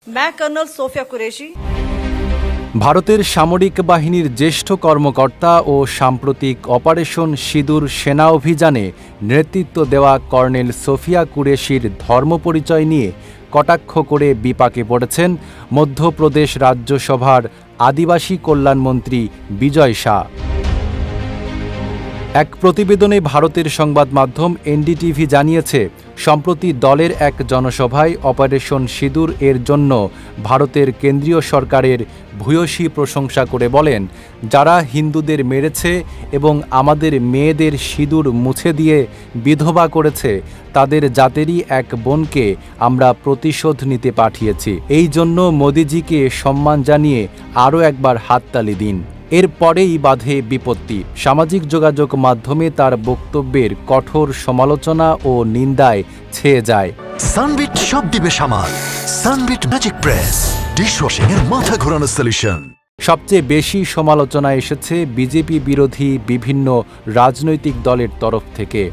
मैं colonel Sophia Qureshi. ভারতের সামরিক বাহিনীর জ্যেষ্ঠ কর্মকর্তা ও সাম্প্রতিক অপারেশন সিঁদুর সেনা অভিযানে নেতৃত্ব দেওয়া কর্নেল সোফিয়া কুরেশির ধর্মপরিচয় নিয়ে কটাক্ষ করে বিপাকে পড়েছেন মধ্যপ্রদেশ রাজ্যসভার আদিবাসী কল্যাণমন্ত্রী বিজয় শাহ। এক প্রতিবেদনে ভারতের সংবাদ মাধ্যম এনডিটিভি জানিয়েছে, সম্প্রতি দলের এক জনসভায় অপারেশন সিঁদুর এর জন্য ভারতের কেন্দ্রীয় সরকারের ভূয়সী প্রশংসা করে বলেন, যারা হিন্দুদের মেরেছে এবং আমাদের মেয়েদের সিঁদুর মুছে দিয়ে বিধবা করেছে, তাদের জাতেরই এক বোনকে আমরা প্রতিশোধ নিতে পাঠিয়েছি। এই জন্য মোদিজিকে সম্মান জানিয়ে আরও একবার হাততালি দিন। এরপরেই বাধে বিপত্তি। সামাজিক যোগাযোগ মাধ্যমে তার বক্তব্যের কঠোর সমালোচনা ও নিন্দায় ছেয়ে যায়। সানবিট সব দিবে সামাল। সানবিট ম্যাজিক প্রেস ডিশওয়াশিং এর মাথা ঘোরানো সলিউশন। সবচেয়ে বেশি সমালোচনা এসেছে বিজেপি বিরোধী বিভিন্ন রাজনৈতিক দলের তরফ থেকে।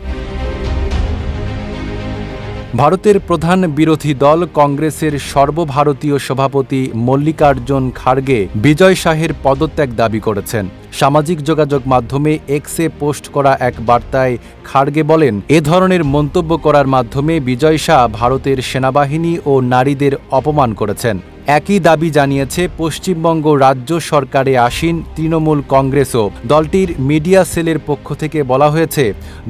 ভারতের প্রধান বিরোধী দল কংগ্রেসের সর্বভারতীয় সভাপতি মল্লিকার্জুন খাড়গে বিজয় শাহের পদত্যাগ দাবি করেছেন। সামাজিক যোগাযোগ মাধ্যমে এক্সে পোস্ট করা এক বার্তায় খাড়গে বলেন, এ ধরনের মন্তব্য করার মাধ্যমে বিজয় শাহ ভারতের সেনাবাহিনী ও নারীদের অপমান করেছেন। একই দাবি জানিয়েছে পশ্চিমবঙ্গ রাজ্য সরকারে আসীন তৃণমূল কংগ্রেসও। দলটির মিডিয়া সেলের পক্ষ থেকে বলা হয়েছে,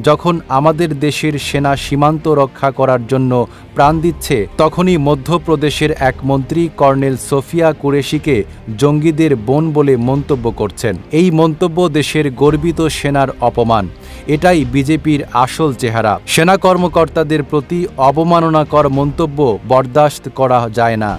যখন আমাদের দেশের সেনা সীমান্ত রক্ষা করার জন্য প্রাণ দিচ্ছে, তখনই মধ্যপ্রদেশের এক মন্ত্রী কর্নেল সোফিয়া কুরেশিকে জঙ্গিদের বোন বলে মন্তব্য করছেন। এই মন্তব্য দেশের গর্বিত সেনার অপমান। এটাই বিজেপির আসল চেহারা। সেনা কর্মকর্তাদের প্রতি অবমাননাকর মন্তব্য বরদাস্ত করা যায় না।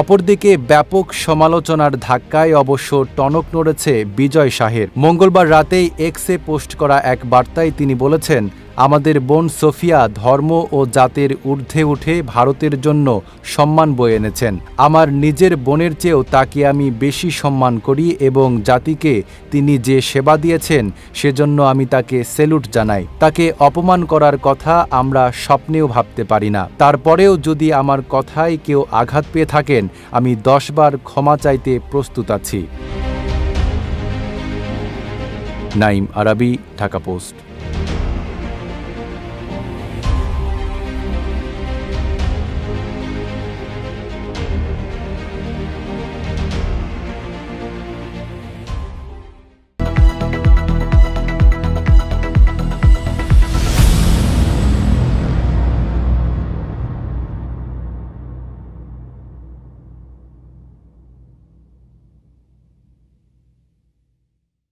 অপরদিকে ব্যাপক সমালোচনার ধাক্কায় অবশ্য টনক নড়েছে বিজয় শাহের। মঙ্গলবার রাতেই এক্সে পোস্ট করা এক বার্তায় তিনি বলেছেন, আমাদের বোন সোফিয়া ধর্ম ও জাতের ঊর্ধ্বে উঠে ভারতের জন্য সম্মান বয়ে এনেছেন। আমার নিজের বোনের চেয়েও তাকে আমি বেশি সম্মান করি এবং জাতিকে তিনি যে সেবা দিয়েছেন সেজন্য আমি তাকে স্যালুট জানাই। তাকে অপমান করার কথা আমরা স্বপ্নেও ভাবতে পারি না। তারপরেও যদি আমার কথায় কেউ আঘাত পেয়ে থাকেন, আমি 10 বার ক্ষমা চাইতে প্রস্তুত আছি। নাইম আরাবি, ঢাকা পোস্ট।